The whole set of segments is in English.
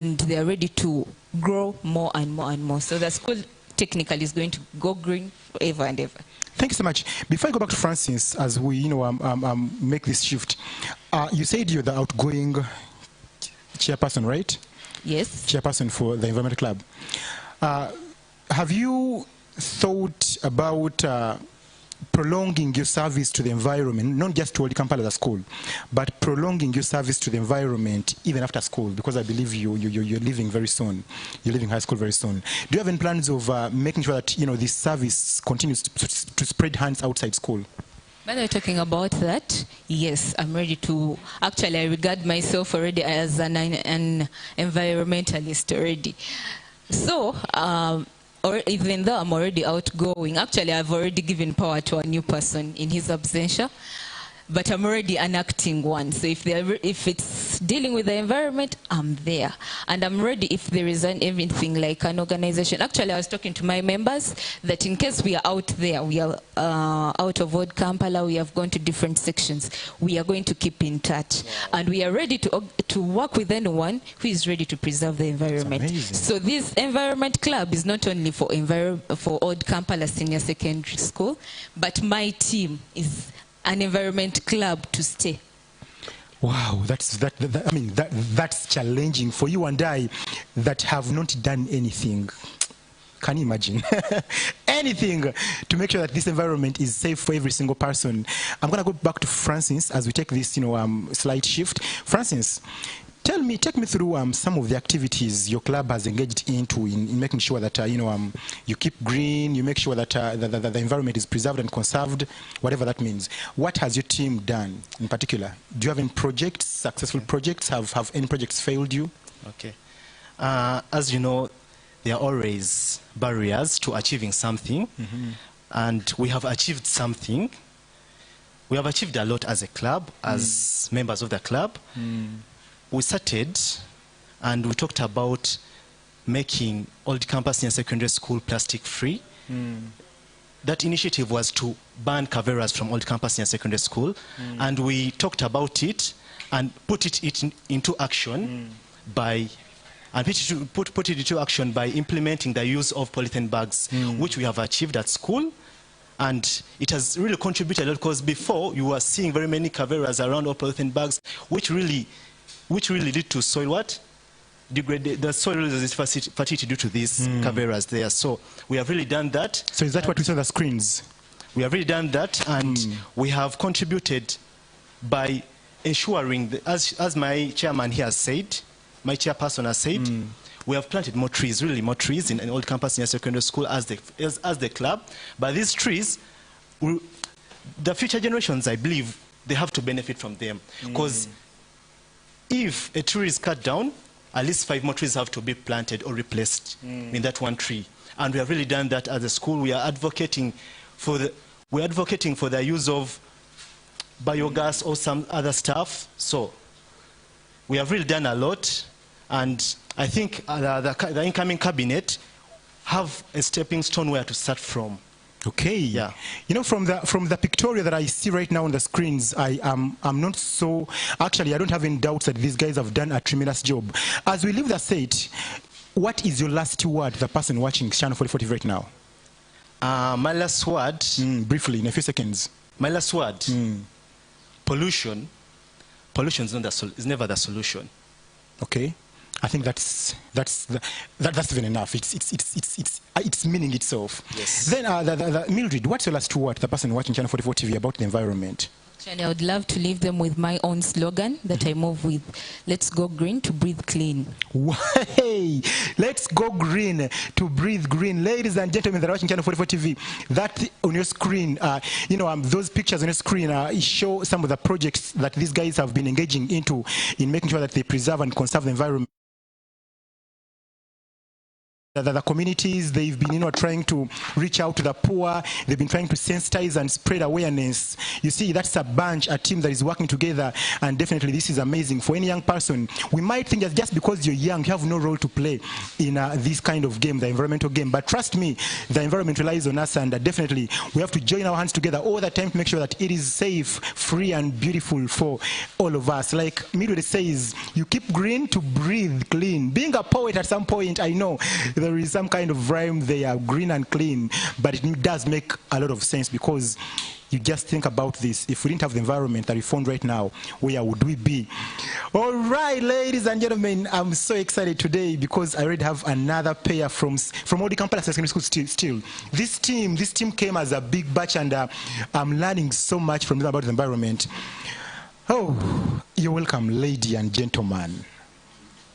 they are ready to grow more and more and more. So the school technically is going to go green forever and ever. Thank you so much. Before I go back to Francis, as we make this shift, you said you're the outgoing chairperson, right? Yes. Chairperson for the Environment Club. Have you thought about prolonging your service to the environment, not just to Old Kampala, the school, but prolonging your service to the environment even after school? Because I believe you're leaving very soon. You're leaving high school very soon. Do you have any plans of making sure that this service continues to spread hands outside school? When we're talking about that, yes, I'm ready to. Actually, I regard myself already as an environmentalist already. So, or even though I'm already outgoing, actually I've already given power to a new person in his absentia, but I'm already an acting one. So if it's dealing with the environment, I'm there. And I'm ready if there is anything like an organization. Actually, I was talking to my members that in case we are out there, we are out of Old Kampala, we have gone to different sections, we are going to keep in touch. And we are ready to work with anyone who is ready to preserve the environment. So this environment club is not only for Old Kampala Senior Secondary School, but my team is an environment club to stay. Wow, that's challenging for you and I that have not done anything. Can you imagine? Anything to make sure that this environment is safe for every single person. I'm going to go back to Francis as we take this slight shift. Francis, take me through some of the activities your club has engaged into in making sure that you keep green, you make sure that the environment is preserved and conserved, whatever that means. What has your team done in particular? Do you have any projects, successful projects? Have any projects failed you? Okay. As you know, there are always barriers to achieving something, and we have achieved something. We have achieved a lot as a club, as members of the club. We started and we talked about making Old Campus Senior Secondary School plastic free. That initiative was to ban Kaveras from Old Campus Senior Secondary School, and we talked about it and put it into action by implementing the use of polythene bags, which we have achieved at school. And it has really contributed a lot, because before you were seeing very many Kaveras around, or polythene bags, which really lead to soil the soil resistance fertility due to these Kaveras there. So we have really done that. So is that what we saw on the screens? We have really done that, and we have contributed by ensuring that, as my chairman here has said, my chairperson has said, we have planted more trees, really more trees in Old Campus Senior Secondary School as the club. But these trees, the future generations, I believe, they have to benefit from them, because if a tree is cut down, at least 5 more trees have to be planted or replaced in that one tree. And we have really done that as a school. We are advocating for the use of biogas or some other stuff. So we have really done a lot, and I think the incoming cabinet have a stepping stone where to start from. Okay. Yeah. From the pictorial that I see right now on the screens, I'm not so. Actually, I don't have any doubts that these guys have done a tremendous job. As we leave the set, what is your last word to the person watching Channel 44 TV right now? My last word, briefly, in a few seconds. My last word, pollution. Pollution is never the solution. Okay. I think that's even enough. It's meaning itself. Yes. Then Mildred, what's your last word to the person watching Channel 44 TV about the environment? Actually, I would love to leave them with my own slogan that I move with. Let's go green to breathe clean. Hey, let's go green to breathe green. Ladies and gentlemen that are watching Channel 44 TV, that on your screen, those pictures on your screen show some of the projects that these guys have been engaging into in making sure that they preserve and conserve the environment. the communities. They've been, trying to reach out to the poor. They've been trying to sensitize and spread awareness. You see, that's a team that is working together, and definitely this is amazing. For any young person, we might think that just because you're young, you have no role to play in this kind of game, the environmental game. But trust me, the environment relies on us, and definitely we have to join our hands together all the time to make sure that it is safe, free, and beautiful for all of us. Like Midway says, you keep green to breathe clean. Being a poet at some point, I know there is some kind of rhyme there, green and clean, but it does make a lot of sense, because you just think about this. If we didn't have the environment that we found right now, where would we be? All right, ladies and gentlemen, I'm so excited today because I already have another pair from Odi Kampala Secondary School still. This team came as a big batch, and I'm learning so much from them about the environment. Oh, you're welcome, lady and gentlemen.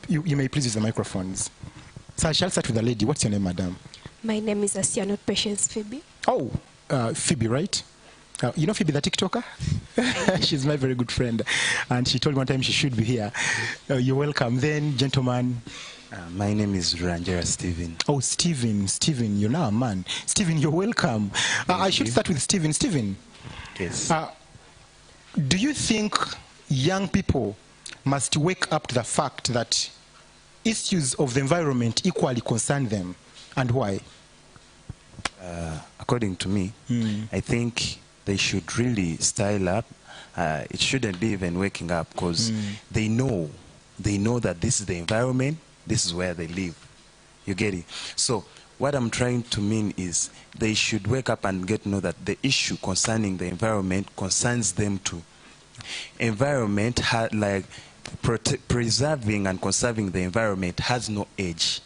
You may please use the microphones. So I shall start with the lady. What's your name, madam? My name is Asianot Patience Phoebe. Oh, Phoebe, right? You know Phoebe, the TikToker? She's my very good friend. And she told me one time she should be here. You're welcome. Then, gentleman. My name is Rangera Stephen. Oh, Stephen, you're now a man. Stephen, you're welcome. I should start with Stephen. Stephen. Yes. Do you think young people must wake up to the fact that issues of the environment equally concern them, and why? According to me, I think they should really style up. It shouldn't be even waking up, because they know that this is the environment, this is where they live. You get it? So what I'm trying to mean is they should wake up and get to know that the issue concerning the environment concerns them too. Environment, like preserving and conserving the environment, has no age.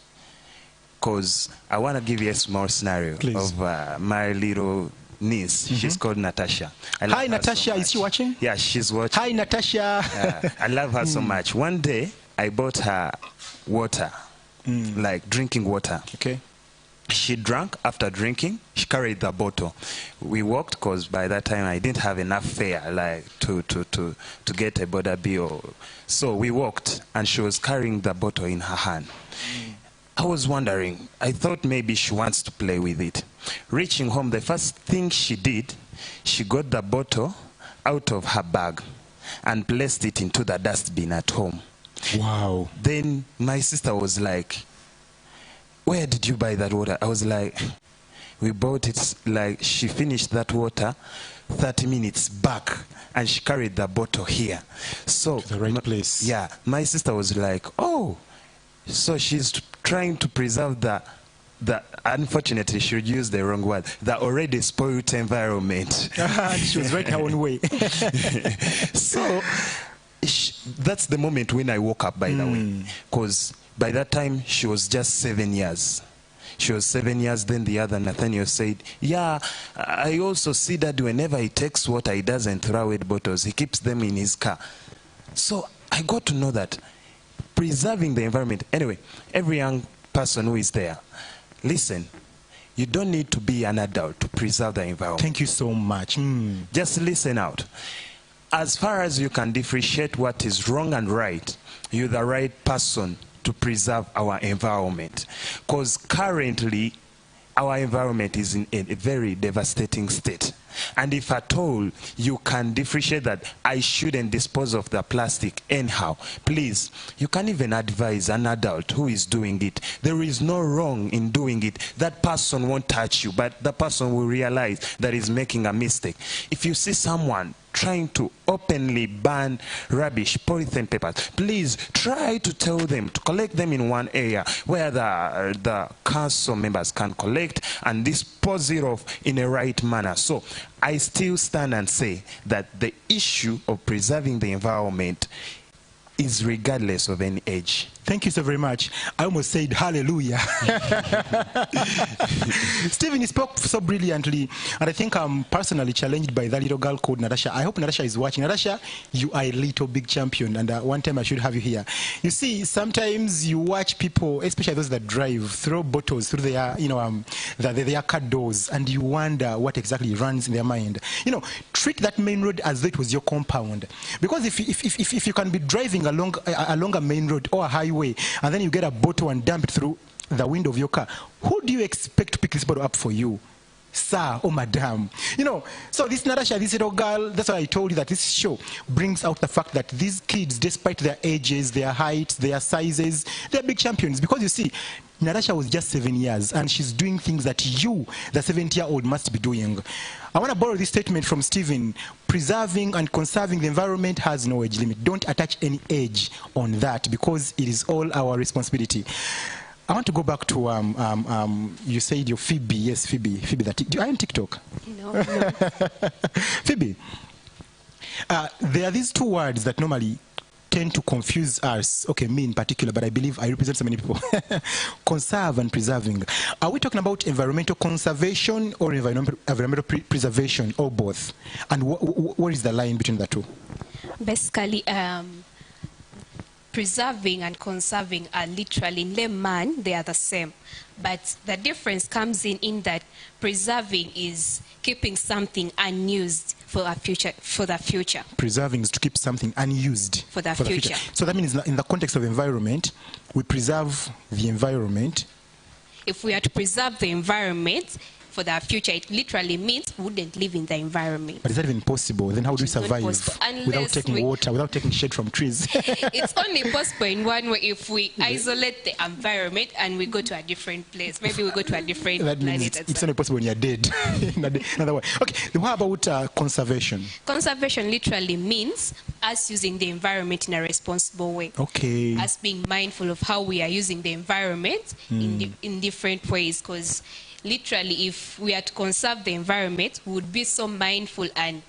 Because I want to give you a small scenario of my little niece. She's called Natasha. Hi, Natasha. Is she watching? Yeah, she's watching. Hi, Natasha. I love her so much. One day, I bought her water, like drinking water. Okay. She drank. After drinking, she carried the bottle. We walked, because by that time I didn't have enough fare, like to get a border bill. So we walked, and she was carrying the bottle in her hand. I was wondering, I thought maybe she wants to play with it. Reaching home, the first thing she did, she got the bottle out of her bag and placed it into the dustbin at home. Wow. Then my sister was like, where did you buy that water? I was like, we bought it, like she finished that water 30 minutes back, and she carried the bottle here. So to the right place. Yeah, my sister was like, oh, so she's trying to preserve the unfortunately she used the wrong word, the already spoiled environment. She was right her own way. So that's the moment when I woke up, by the way, because by that time she was just 7 years. She was 7 years. Then the other Nathaniel said, yeah, I also see that whenever he takes water, he doesn't throw away bottles. He keeps them in his car. So I got to know that preserving the environment. Anyway, every young person who is there, listen, you don't need to be an adult to preserve the environment. Thank you so much. Just listen out. As far as you can differentiate what is wrong and right, you're the right person to preserve our environment. Because currently, our environment is in a very devastating state. And if at all you can differentiate that I shouldn't dispose of the plastic anyhow, please, you can even advise an adult who is doing it. There is no wrong in doing it. That person won't touch you, but the person will realize that he's making a mistake. If you see someone trying to openly ban rubbish, polythene papers, please try to tell them to collect them in one area where the council members can collect and dispose it off in a right manner. So I still stand and say that the issue of preserving the environment is regardless of any age. Thank you so very much. I almost said hallelujah. Stephen, you spoke so brilliantly, and I think I'm personally challenged by that little girl called Natasha. I hope Natasha is watching. Natasha, you are a little big champion, and one time I should have you here. You see, sometimes you watch people, especially those that drive, throw bottles through their, their car doors, and you wonder what exactly runs in their mind. Treat that main road as though it was your compound, because if you can be driving along a main road or a highway, and then you get a bottle and dump it through the window of your car, who do you expect to pick this bottle up for you? Sir or madam? You know, so this Natasha, this little girl, that's why I told you that this show brings out the fact that these kids, despite their ages, their heights, their sizes, they're big champions. Because you see, Natasha was just 7 years and she's doing things that you, the 70-year-old, must be doing. I want to borrow this statement from Stephen. Preserving and conserving the environment has no age limit. Don't attach any age on that because it is all our responsibility. I want to go back to, you said your Phoebe. Yes, Phoebe. Phoebe, are you on TikTok? No. Phoebe, there are these two words that normally tend to confuse us. Okay, me in particular, but I believe I represent so many people. Conserve and preserving. Are we talking about environmental conservation or environmental preservation, or both? And what is the line between the two? Basically, preserving and conserving are literally, in layman, they are the same. But the difference comes in that preserving is keeping something unused for the future. Preserving is to keep something unused for the future. So that means in the context of environment, we preserve the environment. If we are to preserve the environment for the future, it literally means we wouldn't live in the environment. But is that even possible? Then how do we survive without taking water, without taking shade from trees? It's only possible in one way if we isolate the environment and we go to a different place. Maybe we go to a different that planet. Means it's only possible when you're dead. Another way. Okay, then what about conservation? Conservation literally means us using the environment in a responsible way. Okay. Us being mindful of how we are using the environment in different ways, because literally, if we are to conserve the environment, we would be so mindful and,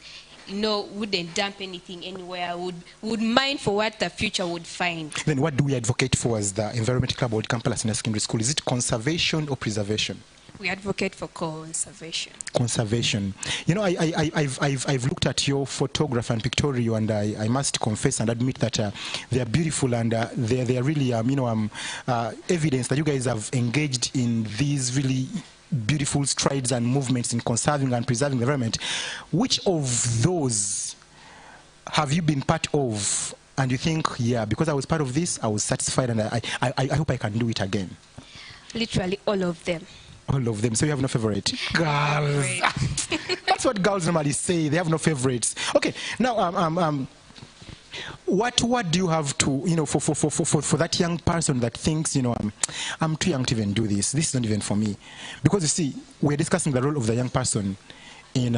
wouldn't dump anything anywhere, would mind for what the future would find. Then what do we advocate for as the Environment Club or Kampala Senior Secondary School? Is it conservation or preservation? We advocate for conservation. Conservation. I've looked at your photograph and pictorial, and I must confess and admit that they are beautiful, and they are really evidence that you guys have engaged in these really beautiful strides and movements in conserving and preserving the environment. Which of those have you been part of, and you think, yeah, because I was part of this, I was satisfied, and I hope I can do it again? Literally all of them. All of them. So you have no favorite? Girls. That's what girls normally say. They have no favorites. Okay. Now, what do you have to, for that young person that thinks, I'm too young to even do this. This is not even for me. Because you see, we're discussing the role of the young person in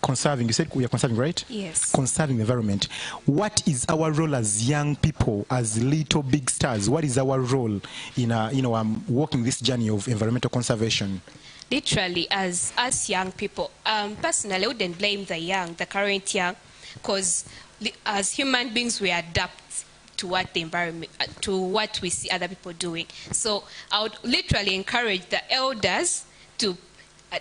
conserving. You said we are conserving, right? Yes. Conserving the environment. What is our role as young people, as little big stars? What is our role in walking this journey of environmental conservation? Literally, as young people, personally, I wouldn't blame the current young, because as human beings, we adapt to what the environment, to what we see other people doing. So I would literally encourage the elders to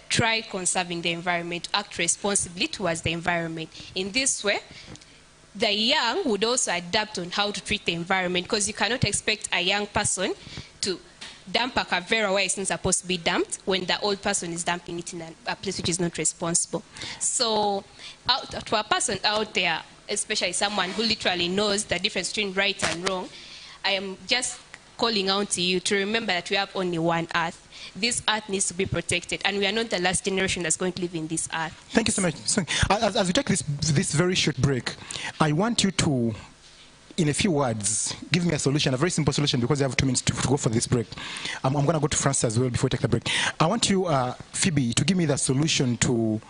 try conserving the environment, act responsibly towards the environment. In this way, the young would also adapt on how to treat the environment, because you cannot expect a young person to dump a Kavera where it's not supposed to be dumped when the old person is dumping it in a place which is not responsible. So to a person out there, especially someone who literally knows the difference between right and wrong, I am just calling out to you to remember that we have only one earth. This earth needs to be protected, and we are not the last generation that's going to live in this earth. Thank you so much. So, as we take this very short break, I want you to, in a few words, give me a solution, a very simple solution, because I have 2 minutes to go for this break. I'm going to go to France as well before we take the break. I want you, Phoebe, to give me the solution to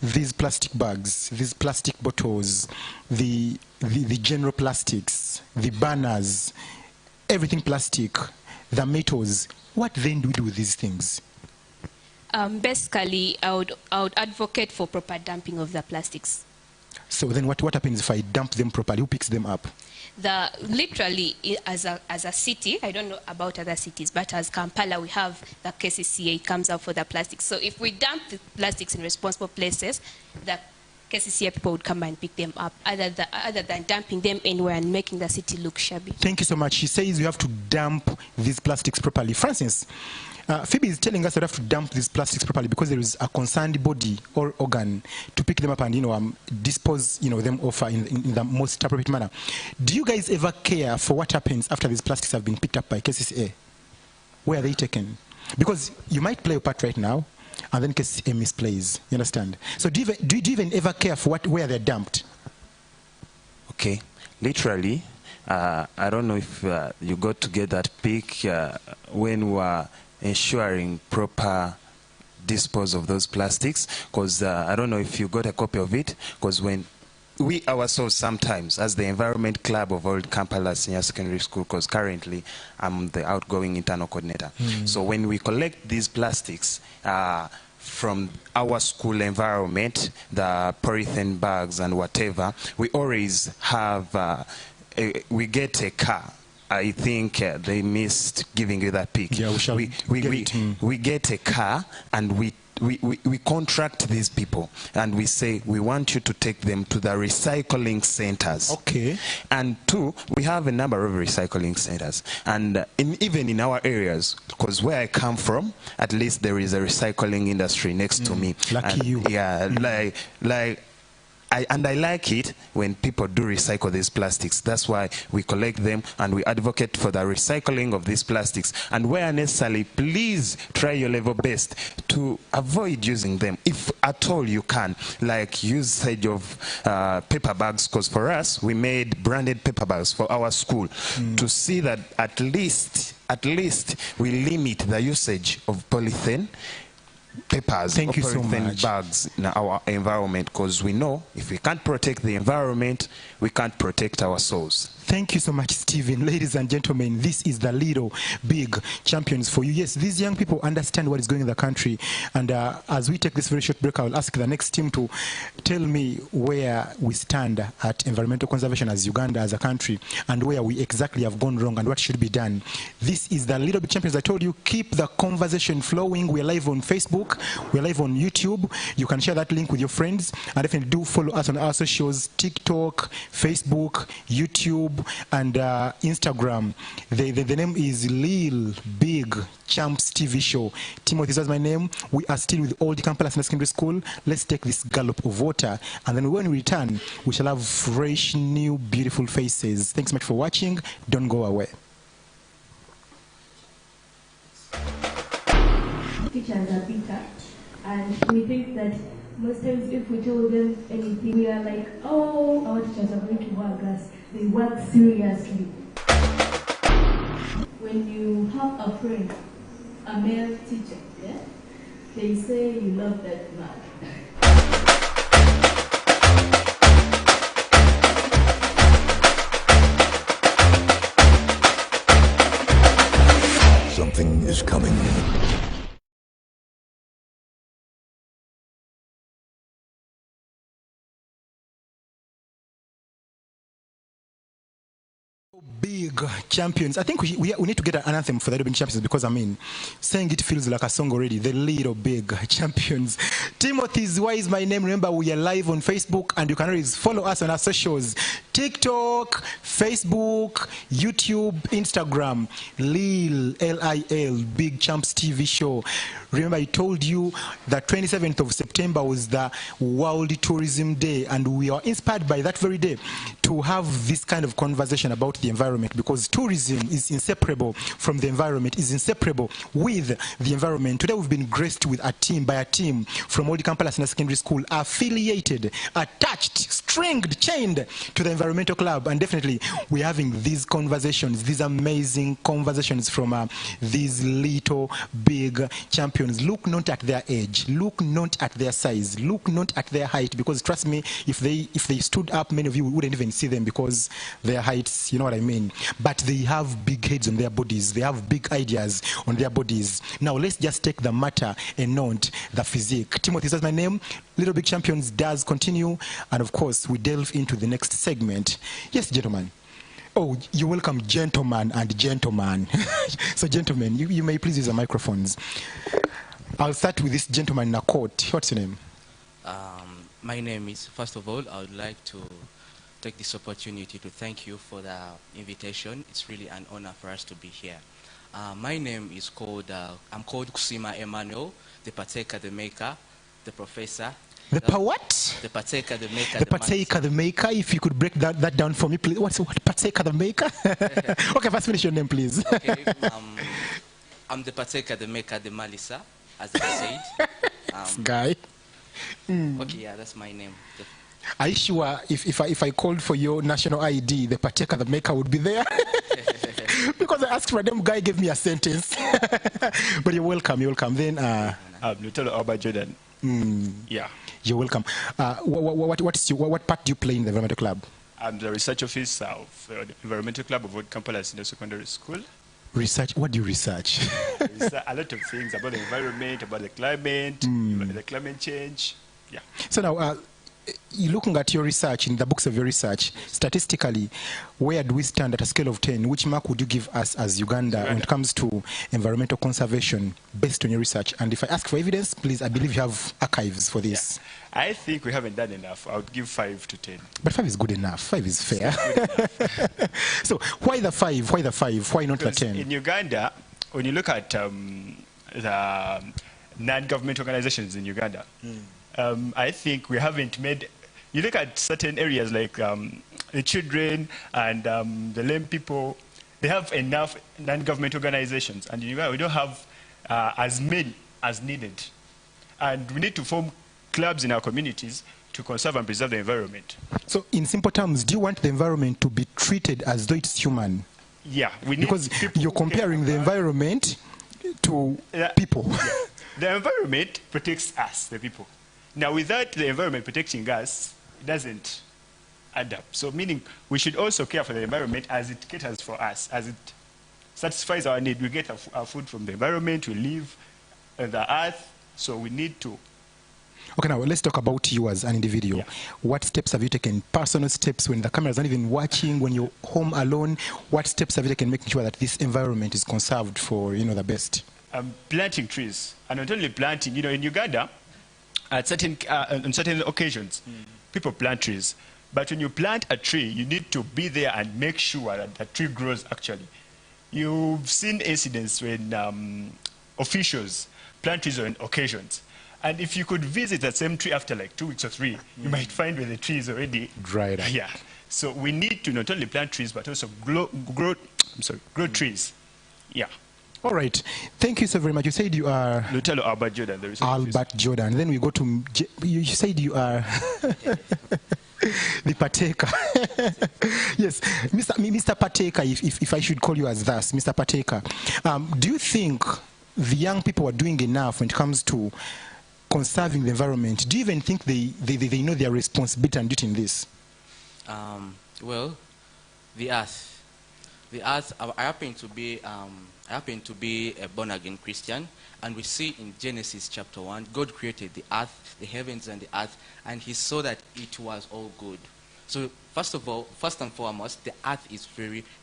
these plastic bags, these plastic bottles, the general plastics, the banners, everything plastic, the metals. What then do we do with these things? Basically, I would advocate for proper dumping of the plastics. So then what happens if I dump them properly? Who picks them up? Literally, as a city, I don't know about other cities, but as Kampala, we have the KCCA comes out for the plastics. So if we dump the plastics in responsible places, the KCCA people would come and pick them up, other than dumping them anywhere and making the city look shabby. Thank you so much. She says you have to dump these plastics properly. Francis, Phoebe is telling us that we have to dump these plastics properly because there is a concerned body or organ to pick them up and dispose them off in the most appropriate manner. Do you guys ever care for what happens after these plastics have been picked up by KCCA? where are they taken? Because you might play a part right now, and then in case a misplays. You understand? So do you even ever care for where they're dumped? Okay, literally, I don't know if you got to get that pic when we were ensuring proper dispose of those plastics, because I don't know if you got a copy of it, because when we ourselves sometimes, as the Environment Club of Old Kampala Senior Secondary School, because currently I'm the outgoing internal coordinator, so when we collect these plastics from our school environment, the polythene bags and whatever, we always have, we get a car. I think they missed giving you that pic. Yeah, we get a car and we contract these people and we say we want you to take them to the recycling centers. Okay. And two, we have a number of recycling centers, and even in our areas, because where I come from, at least there is a recycling industry next to me. Lucky and, you. Yeah, I like it when people do recycle these plastics. That's why we collect them and we advocate for the recycling of these plastics. And where necessary, please try your level best to avoid using them, if at all you can. Like usage of paper bags, because for us, we made branded paper bags for our school to see that at least we limit the usage of polythene papers, Thank you so polythene much. bags in our environment, because we know if we can't protect the environment, we can't protect our souls. Thank you so much, Stephen. Ladies and gentlemen, this is the Little Big Champions for you. Yes, these young people understand what is going in the country. And as we take this very short break, I will ask the next team to tell me where we stand at environmental conservation as Uganda, as a country, and where we exactly have gone wrong and what should be done. This is the Little Big Champions. I told you, keep the conversation flowing. We're live on Facebook. We're live on YouTube. You can share that link with your friends. And definitely do follow us on our socials, TikTok, Facebook, YouTube, and Instagram. The name is Lil Big Champs TV Show. Timothy, that's my name. We are still with Old Kampala Senior Secondary School. Let's take this gallop of water, and then when we return, we shall have fresh, new, beautiful faces. Thanks so much for watching. Don't go away. Teachers are bitter, and we think that most times if we tell them anything, we are like, oh, our teachers are going to work us. They work seriously. When you have a friend, a male teacher, yeah, they say you love that man. Something is coming. Big champions. I think we need to get an anthem for the Little Big Champions, because I mean, saying it feels like a song already. The Little Big Champions. Timothy's Why is my name. Remember, we are live on Facebook, and you can always follow us on our socials: TikTok, Facebook, YouTube, Instagram. Lil, L-I-L, Big Champs TV Show. Remember, I told you that 27th of September was the World Tourism Day, and we are inspired by that very day to have this kind of conversation about the environment, because tourism is inseparable from the environment, is inseparable with the environment. Today we've been graced with a team from Old Kampala Senior Secondary School, affiliated, attached, stringed, chained to the Environmental Club, and definitely we're having these conversations, these amazing conversations from these little big champions. Look not at their age, look not at their size, look not at their height, because trust me, if they stood up, many of you wouldn't even see them because their heights, you know what I mean. But they have big heads on their bodies, they have big ideas on their bodies. Now let's just take the matter and not the physique. Timothy, that's my name. Little Big Champions does continue, and of course we delve into the next segment. Yes, gentlemen. Oh, you're welcome, gentlemen and gentlemen. So gentlemen, you may please use the microphones. I'll start with this gentleman in a coat. What's your name? My name is, first of all, I would like to take this opportunity to thank you for the invitation. It's really an honor for us to be here. My name is I'm called Kusima Emmanuel, the partaker, the maker, the professor. The what? The partaker, the maker. The partaker, the maker. If you could break that down for me, please. What partaker, the maker? Okay, first finish your name, please. Okay. I'm the partaker, the maker, the Malisa, as I said. Guy. Okay, yeah, that's my name. Are you sure if I called for your national ID, the partaker, the maker would be there? Because I asked for them, guy gave me a sentence. But you're welcome, you're welcome. Then, Lutalo Albert Jordan. Yeah. You're welcome. What part do you play in the environmental club? I'm the research officer of the Environmental Club of World Kampala Senior Secondary School. Research? What do you research? A lot of things about the environment, about the climate, about the climate change. Yeah. So now, you're looking at your research, in the books of your research, statistically, where do we stand at a scale of 10? Which mark would you give us as Uganda when it comes to environmental conservation based on your research? And if I ask for evidence, please, I believe you have archives for this. Yeah. I think we haven't done enough. I would give 5 to 10. But 5 is good enough. 5 is fair. So why the 5? Why the 5? Why not Because the 10? in Uganda, when you look at the non-government organizations in Uganda, I think we haven't made... You look at certain areas like the children and the lame people, they have enough non-government organizations. And in Uganda, we don't have as many as needed. And we need to form clubs in our communities to conserve and preserve the environment. So in simple terms, do you want the environment to be treated as though it's human? Yeah. We need because you're comparing the environment to people. Yeah. The environment protects us, the people. Now, without the environment protecting us, it doesn't add up. So meaning we should also care for the environment as it caters for us, as it satisfies our need. We get our food from the environment, we live on the earth, so we need to. Okay, now let's talk about you as an individual. Yeah. What steps have you taken? Personal steps when the camera's not even watching, when you're home alone. What steps have you taken making sure that this environment is conserved for, the best? Planting trees. And not only planting, in Uganda, on certain occasions, people plant trees. But when you plant a tree, you need to be there and make sure that the tree grows actually. You've seen incidents when officials plant trees on occasions. And if you could visit that same tree after like 2 weeks or 3, you might find where the tree is already dried up. Yeah. So we need to not only plant trees, but also grow trees. Yeah. All right. Thank you so very much. You said you are... Lutalo Albert Jordan. The Albert Jordan. Then we go to... You said you are... the partaker. Yes. Mr. Partaker, if I should call you as thus, Mr. Partaker. Do you think the young people are doing enough when it comes to conserving the environment? Do you even think they know their responsibility and duty in this? Well, the earth. I happen to be a born-again Christian, and we see in Genesis chapter 1, God created the earth, the heavens and the earth, and he saw that it was all good. So first and foremost, the earth is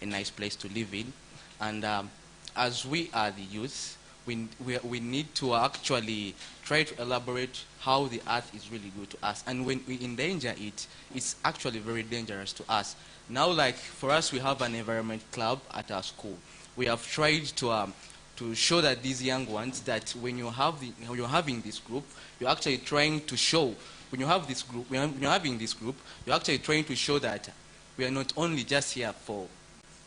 a nice place to live in, and as we are the youth, we need to actually try to elaborate how the earth is really good to us. And when we endanger it, it's actually very dangerous to us. Now, like for us, we have an environment club at our school. We have tried to show that these young ones that when you're having this group, you're actually trying to show, when you're having this group, you're actually trying to show that we are not only just here for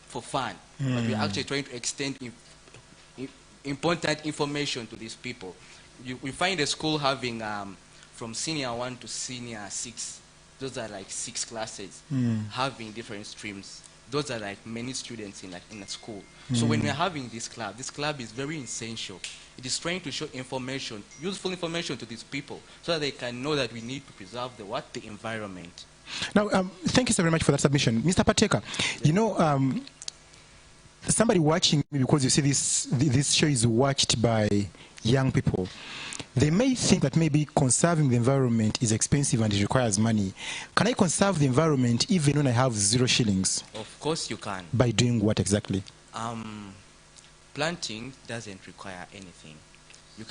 fun, but we're actually trying to extend important information to these people. We find a school having from senior 1 to senior 6, those are like 6 classes, having different streams. Those are like many students in a school. So when we're having this club is very essential. It is trying to show information, useful information to these people, so that they can know that we need to preserve the environment. Now, thank you so very much for that submission. Mr. Partaker, somebody watching me, because you see this show is watched by young people, they may think that maybe conserving the environment is expensive and it requires money. Can I conserve the environment even when I have 0 shillings? Of course you can. By doing what exactly? Planting doesn't require anything.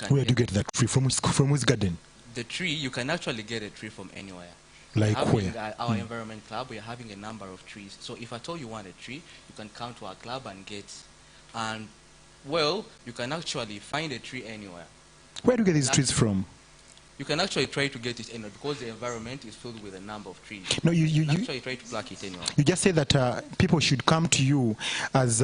Where do you get that tree? From which garden? The tree, you can actually get a tree from anywhere. Like where? Our environment club, we are having a number of trees. So if at all you want a tree, you can come to our club and get. And, well, you can actually find a tree anywhere. Where do you get these trees from? You can actually try to get it anywhere because the environment is filled with a number of trees. No, you Actually try to pluck it anywhere. you just say that people should come to you as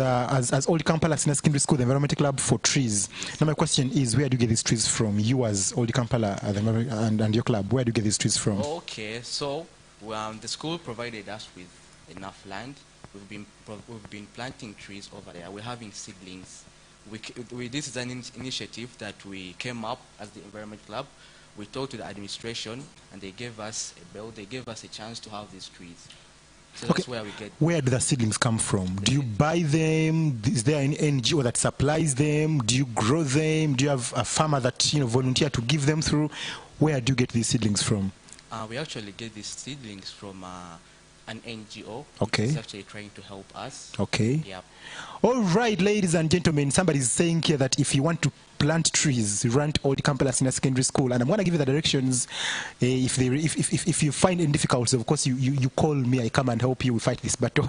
Old Kampala Senior Secondary School, the Environmental Club, for trees. Now my question is, where do you get these trees from? You as Old Kampala and your club, where do you get these trees from? Okay, so the school provided us with enough land. We've been planting trees over there. We're having seedlings. This is an initiative that we came up as the Environment Club. We talked to the administration, and they gave us a bill. They gave us a chance to have these trees. So that's where we get. Where do the seedlings come from? Do you buy them? Is there an NGO that supplies them? Do you grow them? Do you have a farmer that volunteer to give them through? Where do you get these seedlings from? We actually get these seedlings from an NGO. Okay. It's actually trying to help us. Okay. Yep. All right, ladies and gentlemen, somebody is saying here that if you want to plant trees, run to Old Kampala Senior Secondary School, and I'm going to give you the directions. If you find any difficulties, of course, you call me. I come and help you. We fight this battle.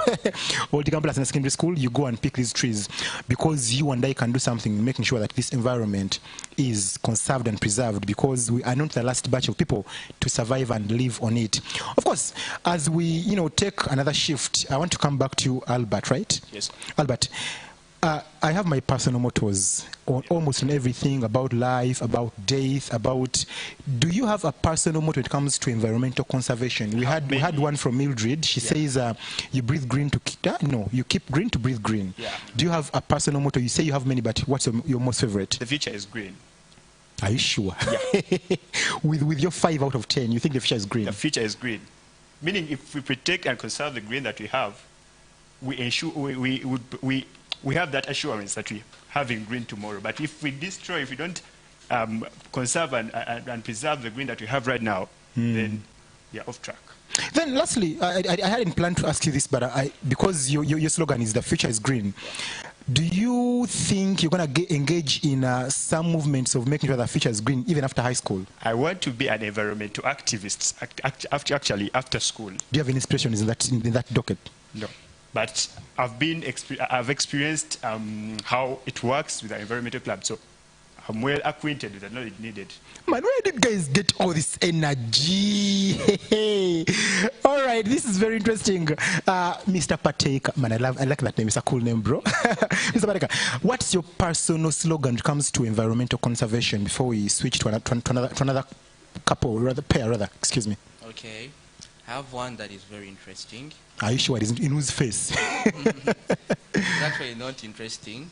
Old Kampala Senior Secondary School, you go and pick these trees, because you and I can do something making sure that this environment is conserved and preserved, because we are not the last batch of people to survive and live on it. Of course, as we take another shift, I want to come back to Albert, right? Yes. Albert, I have my personal mottos on almost on everything about life, about death, about. Do you have a personal motto when it comes to environmental conservation? We had one from Mildred. She says, "You breathe green to keep." No, you keep green to breathe green. Yeah. Do you have a personal motto? You say you have many, but what's your most favorite? The future is green. Are you sure? Yeah. with your 5 out of 10, you think the future is green? The future is green. Meaning, if we protect and conserve the green that we have, we ensure we have that assurance that we having green tomorrow. But if we destroy, if we don't conserve and preserve the green that we have right now, then we are off track. Then lastly, I hadn't planned to ask you this, but because your slogan is "the future is green," do you think you're going to engage in some movements of making sure the future is green even after high school? I want to be an environmental activist actually after school. Do you have any inspirations in that docket? No. But I've experienced how it works with the environmental club, so I'm well acquainted with the knowledge needed. Man, where did guys get all this energy? All right, this is very interesting. Mr. Pateka, man, I like that name. It's a cool name, bro. Mr. Pateka, what's your personal slogan when it comes to environmental conservation before we switch to another pair, excuse me? Okay. I have one that is very interesting. Are you sure it isn't in whose face? It's actually not interesting.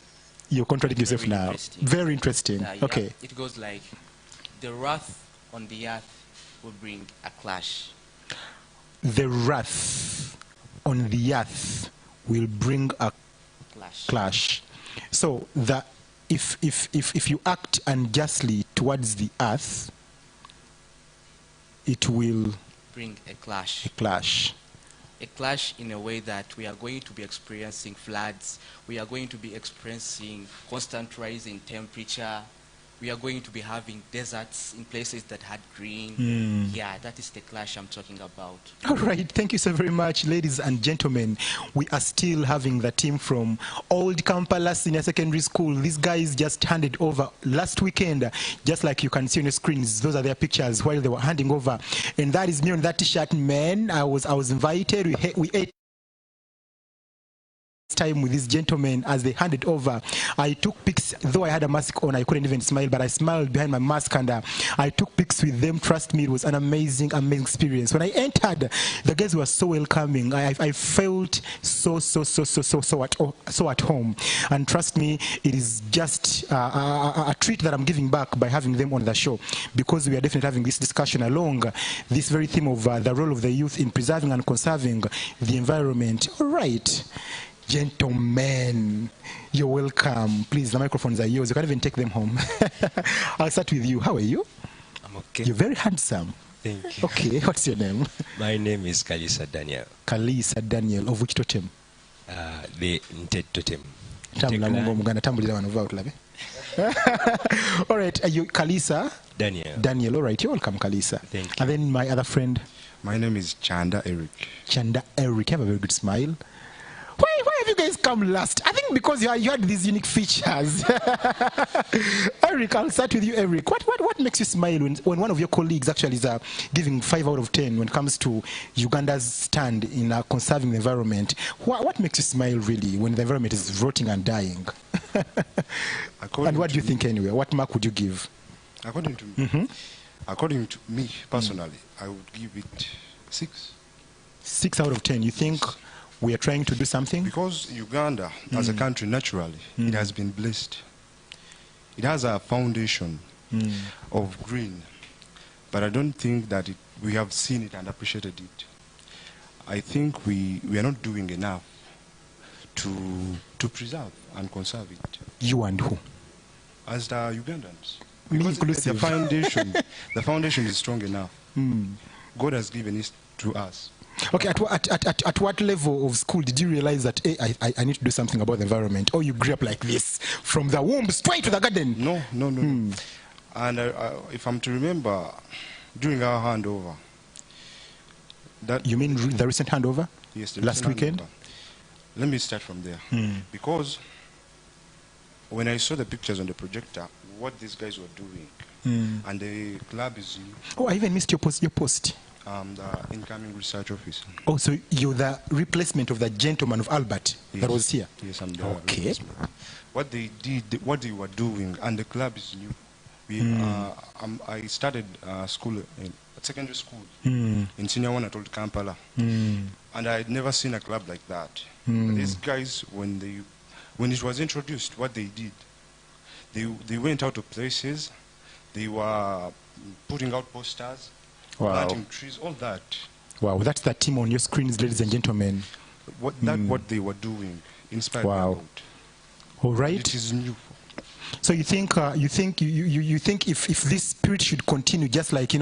You're contradicting yourself Very now. interesting. Very interesting. Yeah, Okay. it goes like, the wrath on the earth will bring a clash. The wrath on the earth will bring a clash. So that if you act unjustly towards the earth, it will Bring a clash. a clash. A clash in a way that we are going to be experiencing floods, we are going to be experiencing constant rise in temperature, we are going to be having deserts in places that had green. Yeah, that is the clash I'm talking about. All right, thank you so very much, ladies and gentlemen. We are still having the team from Old Kampala Senior Secondary School. These guys just handed over last weekend, just like you can see on the screens. Those are their pictures while they were handing over. And that is me on that t-shirt, man. I was invited. We ate time with these gentlemen as they handed over. I took pics, though I had a mask on, I couldn't even smile, but I smiled behind my mask, and I took pics with them. Trust me, it was an amazing experience. When I entered, the guys were so welcoming. I felt so at home, and trust me, it is just a treat that I'm giving back by having them on the show, because we are definitely having this discussion along this very theme of the role of the youth in preserving and conserving the environment. All right, gentlemen, you're welcome. Please, the microphones are yours. You can even take them home. I'll start with you. How are you? I'm okay. You're very handsome. Thank you. Okay, what's your name? My name is Kalisa Daniel. Kalisa Daniel. Of which totem? The Nted totem. All right, are you Kalisa? Daniel. Daniel, all right. You're welcome, Kalisa. Thank you. And then my other friend? My name is Chanda Eric. Chanda Eric. You have a very good smile. Why have you guys come last? I think because you had these unique features. Eric, I'll start with you, Eric. What makes you smile when one of your colleagues actually is giving 5 out of 10 when it comes to Uganda's stand in conserving the environment? What makes you smile really when the environment is rotting and dying? And what do you think anyway? What mark would you give? According to me personally, I would give it 6. 6 out of 10. You think we are trying to do something? Because Uganda, as a country, naturally, it has been blessed. It has a foundation of green, but I don't think that we have seen it and appreciated it. I think we are not doing enough to preserve and conserve it. You and who? As the Ugandans. Me Because inclusive. the foundation is strong enough. God has given it to us. Okay, at what level of school did you realize that, hey, I need to do something about the environment? Or you grew up like this, from the womb straight to the garden? No. And if I'm to remember, during our handover, You mean the recent handover? yes, the Last recent weekend? handover. Let me start from there. Because when I saw the pictures on the projector, what these guys were doing, and the club is new. Oh, I even missed your post. The incoming research officer. Oh, so you're the replacement of the gentleman of Albert that was here? Yes, I'm the Okay. replacement. What they did, what they were doing, and the club is new. I started school, secondary school, in Senior 1 at Old Kampala. And I had never seen a club like that. But these guys, when it was introduced, what they did, they went out of places, they were putting out posters, planting trees, all that. Wow, that's the team on your screens, ladies and gentlemen. What they were doing inspired me a Wow. lot. All right. It is new. So you think if this spirit should continue, just like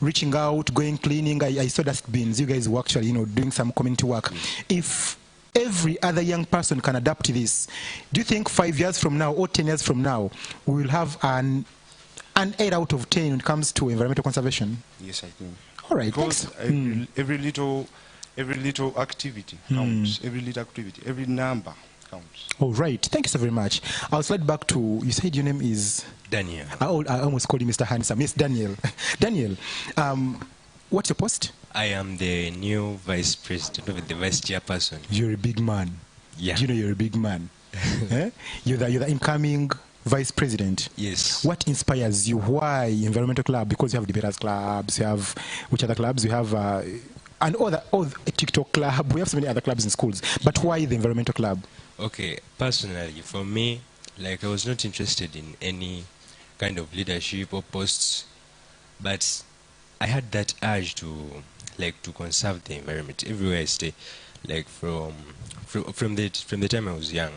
reaching out, going cleaning. I saw dustbins. You guys were actually doing some community work. If every other young person can adapt to this, do you think 5 years from now or 10 years from now we will have an 8 out of 10 when it comes to environmental conservation? Yes, I think. All right. Because Thanks. every little activity counts. Every little activity, every number counts. All right. Thank you so very much. I'll slide back to, you said your name is? Daniel. I almost called you Mr. Handsome. Yes, Daniel. Daniel, what's your post? I am the new vice president, the vice chairperson. You're a big man. Yeah. Do you know you're a big man? Eh? You're the incoming vice president. Yes. What inspires you? Why environmental club? Because you have debaters clubs. You have which other clubs? You have and all the TikTok club. We have so many other clubs in schools. But why the environmental club? Okay, personally, for me, like I was not interested in any kind of leadership or posts, but I had that urge to conserve the environment everywhere I stay. Like from the time I was young,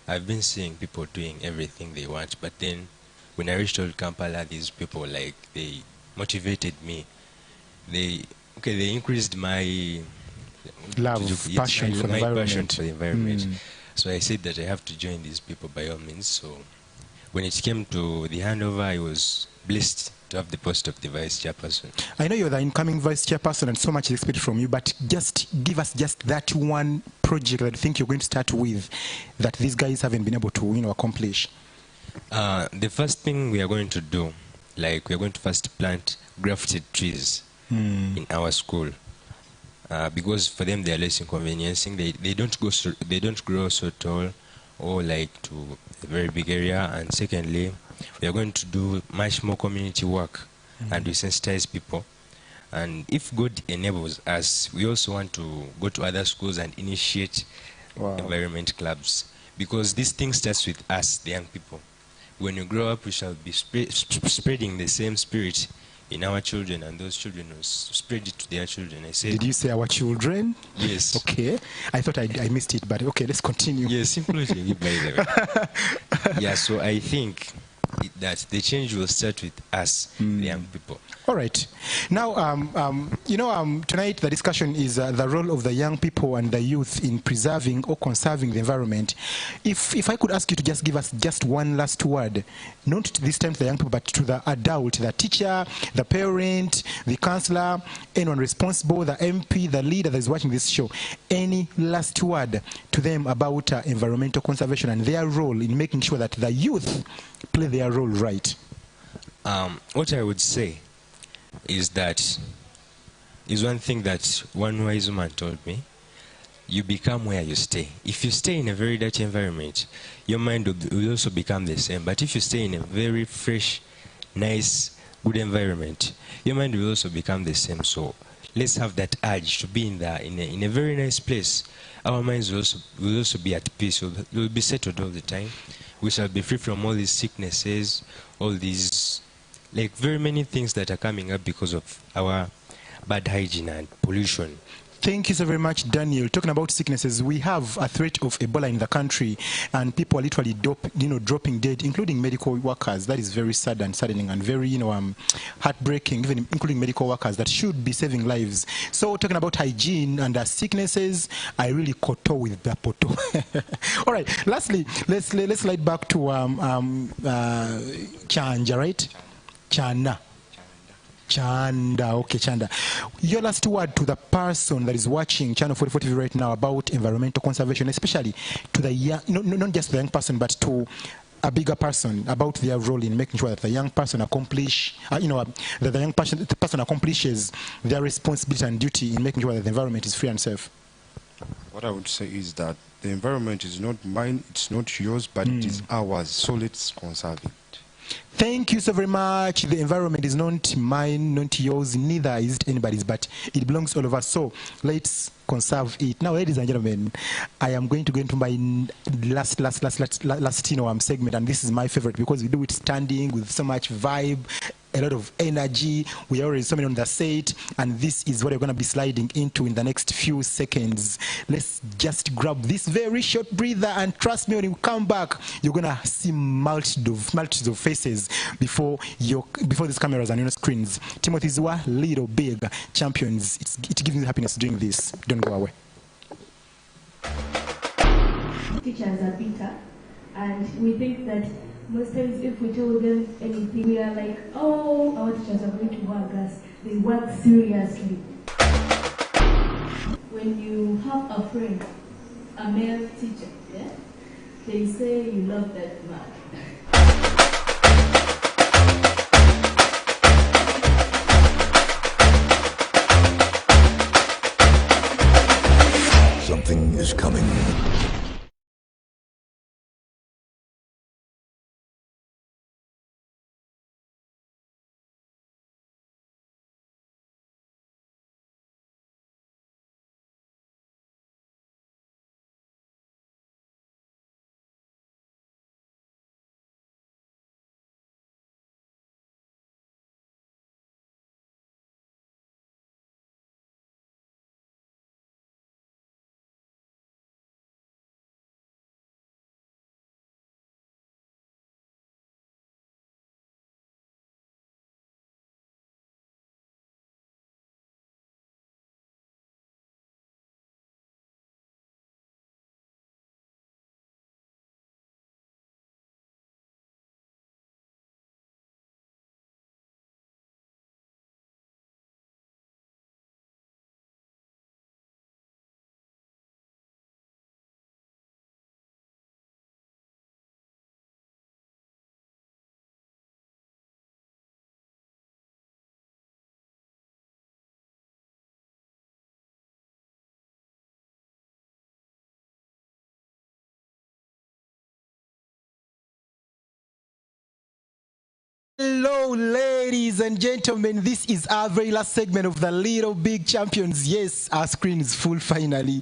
I've been seeing people doing everything they want, but then when I reached Old Kampala, these people they motivated me. They increased my passion for the environment. So I said that I have to join these people by all means. So when it came to the handover, I was blessed to have the post of the vice chairperson. I know you're the incoming vice chairperson and so much is expected from you, but just give us just that one project that you think you're going to start with that these guys haven't been able to accomplish. The first thing we are going to do, we are going to first plant grafted trees in our school. Because for them they are less inconveniencing. They don't grow so tall or to a very big area. And secondly, we are going to do much more community work and we sensitize people. And if God enables us, we also want to go to other schools and initiate environment clubs, because this thing starts with us, the young people. When you grow up, we shall be spreading the same spirit in our children, and those children will spread it to their children. I said. Did you say our children? Yes. Okay. I thought I missed it, but okay, let's continue. Yes, simply by the way. Yeah, so I think that the change will start with us, the young people. All right. Now, tonight the discussion is the role of the young people and the youth in preserving or conserving the environment. If I could ask you to just give us just one last word, not this time to the young people, but to the adult, the teacher, the parent, the counselor, anyone responsible, the MP, the leader that is watching this show, any last word to them about environmental conservation and their role in making sure that the youth play their role right? What I would say is one thing that one wise woman told me: you become where you stay. If you stay in a very dirty environment, your mind will also become the same. But if you stay in a very fresh, nice, good environment, your mind will also become the same. So let's have that urge to be in a very nice place. Our minds will also be at peace. We'll be settled all the time. We shall be free from all these sicknesses, all these, like, very many things that are coming up because of our bad hygiene and pollution. Thank you so very much, Daniel. Talking about sicknesses, we have a threat of Ebola in the country, and people are literally dropping dead, including medical workers. That is very sad and saddening and very heartbreaking, even including medical workers that should be saving lives. So talking about hygiene and sicknesses, I really koto with the poto. All right. Lastly, let's slide back to Chanja, right? Chanda, okay, Chanda. Your last word to the person that is watching Channel 44 TV right now about environmental conservation, especially to the young, not just the young person, but to a bigger person, about their role in making sure that the young person accomplishes their responsibility and duty in making sure that the environment is free and safe. What I would say is that the environment is not mine, it's not yours, but it is ours, so let's conserve it. Thank you so very much. The environment is not mine, not yours, neither is it anybody's, but it belongs to all of us. So let's conserve it. Now, ladies and gentlemen, I am going to go into my last segment, and this is my favorite because we do it standing with so much vibe, a lot of energy. We are already so many on the set, and this is what we're going to be sliding into in the next few seconds. Let's just grab this very short breather, and trust me, when you come back, you're going to see multitudes of faces before these cameras and screens. Timothy Zua, Little Big Champions. It gives me happiness doing this. Don't go away. Teachers are bitter, and we think that most times if we tell them anything, we are like, oh, our teachers are going to work us. They work seriously. When you have a friend, a male teacher, yeah, they say you love that man. Something is coming. Hello, ladies and gentlemen. This is our very last segment of the Little Big Champions. Yes, our screen is full finally.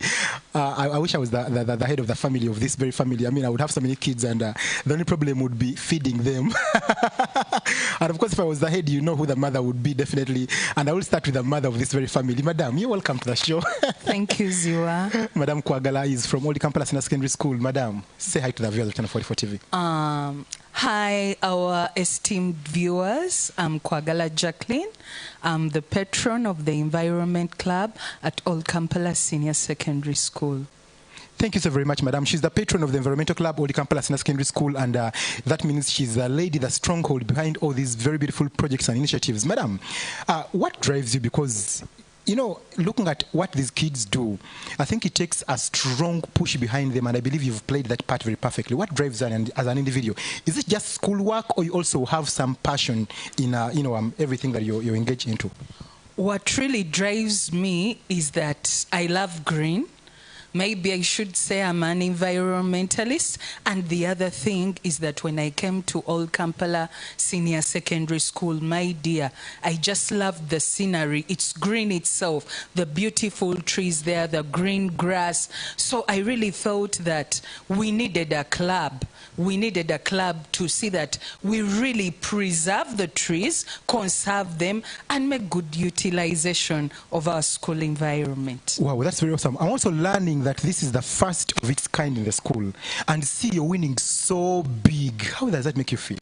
I wish I was the head of the family, of this very family. I mean, I would have so many kids, and the only problem would be feeding them. And of course, if I was the head, you know who the mother would be, definitely. And I will start with the mother of this very family. Madam, you're welcome to the show. Thank you, Ziwa. Madam Kwagala is from Old Kampala Senior Secondary School. Madam, say hi to the viewers of Channel 44 TV. Hi, our esteemed viewers. I'm Kwagala Jacqueline. I'm the patron of the Environment Club at Old Kampala Senior Secondary School. Thank you so very much, madam. She's the patron of the Environmental Club, Old Kampala Senior Secondary School, and that means she's the lady, the stronghold behind all these very beautiful projects and initiatives. Madam, what drives you? Because, you know, looking at what these kids do, I think it takes a strong push behind them, and I believe you've played that part very perfectly. What drives you as an individual? Is it just schoolwork, or you also have some passion in, everything that you're engaged into? What really drives me is that I love green. Maybe I should say I'm an environmentalist. And the other thing is that when I came to Old Kampala Senior Secondary School, my dear, I just loved the scenery. It's green itself, the beautiful trees there, the green grass. So I really felt that we needed a club. We needed a club to see that we really preserve the trees, conserve them, and make good utilization of our school environment. Wow, that's very awesome. I'm also learning that this is the first of its kind in the school, and see you're winning so big. How does that make you feel?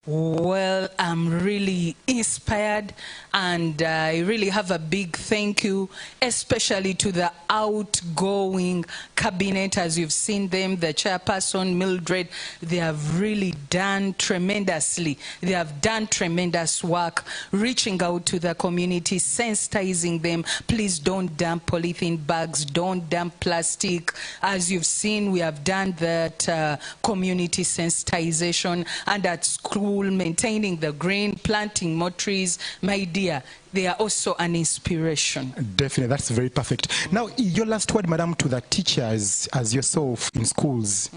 Well, I'm really inspired, and I really have a big thank you, especially to the outgoing cabinet. As you've seen them, the chairperson, Mildred, they have really done tremendously. They have done tremendous work, reaching out to the community, sensitizing them. Please don't dump polythene bags, don't dump plastic. As you've seen, we have done that community sensitization, and at school, maintaining the green, planting more trees. My dear, they are also an inspiration. Definitely, that's very perfect. Now, your last word, madam, to the teachers as yourself in schools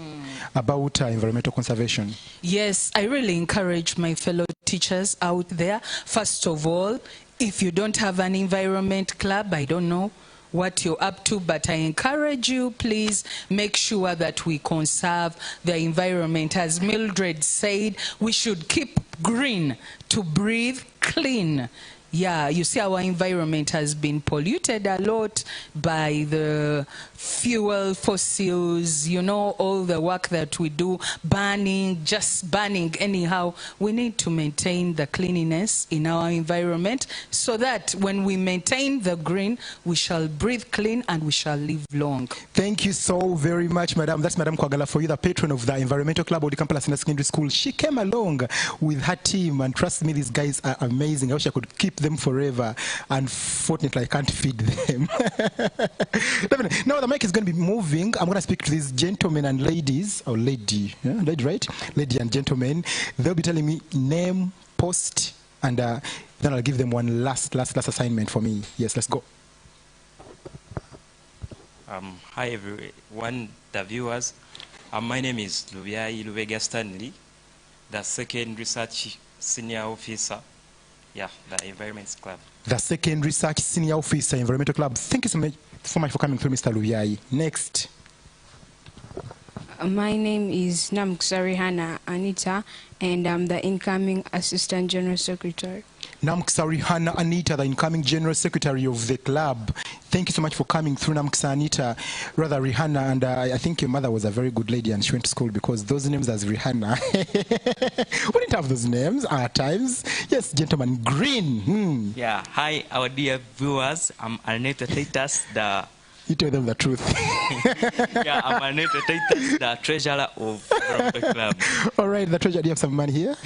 about environmental conservation. Yes, I really encourage my fellow teachers out there. First of all, if you don't have an environment club, I don't know what you're up to, but I encourage you, please make sure that we conserve the environment. As Mildred said, we should keep green to breathe clean. Yeah, you see, our environment has been polluted a lot by the fuel, fossils, you know, all the work that we do, burning, just burning anyhow. We need to maintain the cleanliness in our environment so that when we maintain the green, we shall breathe clean and we shall live long. Thank you so very much, madam. That's Madam Kwagala for you, the patron of the Environmental Club of the Kampala Senior Secondary School. She came along with her team, and trust me, these guys are amazing. I wish I could keep them forever. Unfortunately, I can't feed them. Now the mic is going to be moving. I'm going to speak to these gentlemen and ladies, or lady, yeah, lady, right? Lady and gentlemen. They'll be telling me name, post, and then I'll give them one last assignment for me. Yes, let's go. Hi everyone, the viewers. My name is Lubyai Lubega Stanley, the second research senior officer. Yeah, the Environment Club. The second research senior officer, Environmental Club. Thank you so much for coming through, Mr. Lubyai. Next. My name is Namksari Hannah Anita, and I'm the incoming Assistant General Secretary. Namksari Hannah Anita, the incoming General Secretary of the club. Thank you so much for coming through, Namksari Anita, rather Rihanna, and I think your mother was a very good lady and she went to school because those names as Rihanna. We didn't have those names at times. Yes, gentlemen, green. Yeah, hi, our dear viewers. I'm Arneta Titus, the... You tell them the truth. Yeah, I'm Arneta Titus, the treasurer of the club. All right, the treasurer, do you have some money here?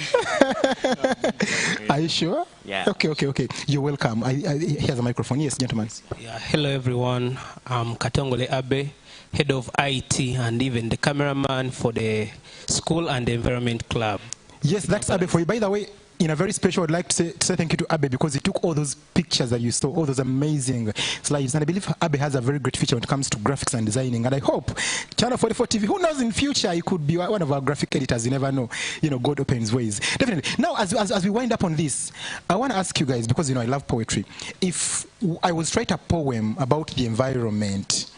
Are you sure? Yeah. Okay. You're welcome. Here's a microphone. Yes, gentlemen. Yeah, hello, everyone. I'm Katongole Abe, head of IT and even the cameraman for the School and the Environment Club. Yes, that's Abe for you. By the way, in a very special, I'd like to say thank you to Abe because he took all those pictures that you saw, all those amazing slides. And I believe Abe has a very great future when it comes to graphics and designing. And I hope Channel 44 TV, who knows in future, he could be one of our graphic editors. You never know. You know, God opens ways. Definitely. Now, as we wind up on this, I want to ask you guys, because, you know, I love poetry. If I was to write a poem about the environment,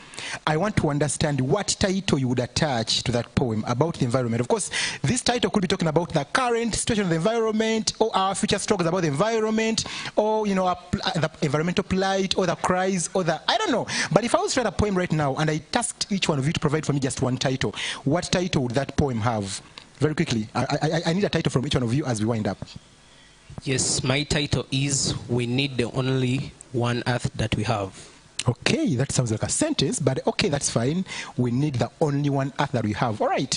I want to understand what title you would attach to that poem about the environment. Of course, this title could be talking about the current situation of the environment, or our future struggles about the environment, or, you know, the environmental plight, or the cries, or the, I don't know. But if I was to write a poem right now, and I tasked each one of you to provide for me just one title, what title would that poem have? Very quickly. I need a title from each one of you as we wind up. Yes, my title is We Need the Only One Earth That We Have. Okay, that sounds like a sentence, but okay, that's fine. We need the only one earth that we have. All right.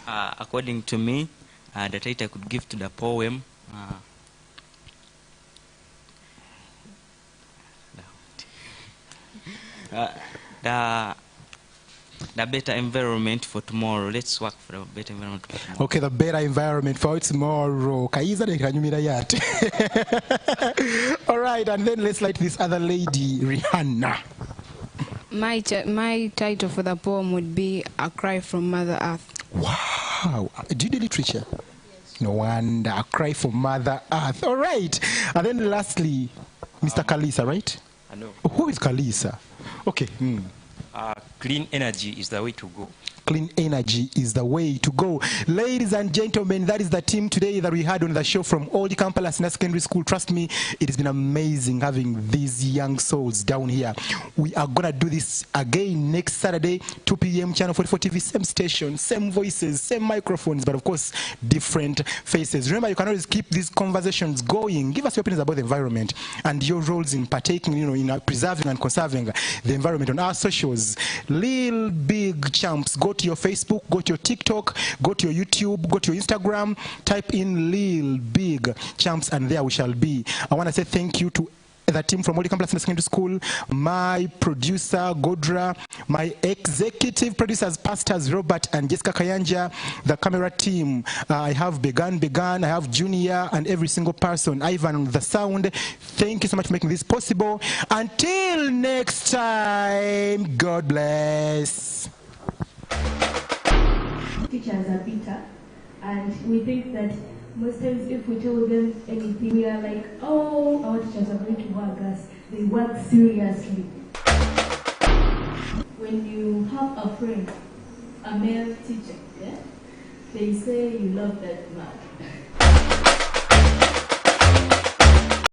According to me, the title I could give to the poem, the better environment for tomorrow. Let's work for a better environment for tomorrow. Okay, the better environment for tomorrow. Kaiza de kanyumira yat. All right, and then let's light this other lady, Rihanna. My title for the poem would be A Cry from Mother Earth. Wow. Do you do literature? Yes. No wonder. A Cry from Mother Earth. All right. And then lastly, Mr. Kalisa, right? I know. Who is Kalisa? Okay. Clean energy is the way to go. Clean energy is the way to go. Ladies and gentlemen, that is the team today that we had on the show from Old Kampala Senior Secondary School. Trust me, it has been amazing having these young souls down here. We are going to do this again next Saturday, 2 p.m. Channel 44 TV, same station, same voices, same microphones, but of course, different faces. Remember, you can always keep these conversations going. Give us your opinions about the environment and your roles in partaking, in preserving and conserving the environment on our socials. Lil Big Champs, go to your Facebook, go to your TikTok, go to your YouTube, go to your Instagram, type in Lil Big Champs, and there we shall be. I want to say thank you to the team from Old Kampala Senior Secondary School, my producer Godra, my executive producers Pastors Robert and Jessica Kayanja, the camera team. I have Began, I have Junior, and every single person, Ivan on the sound. Thank you so much for making this possible. Until next time, God bless. Teachers are bitter, and we think that most times if we tell them anything, we are like, oh, our teachers are going to work us. They work seriously. When you have a friend, a male teacher, yeah, they say you love that man.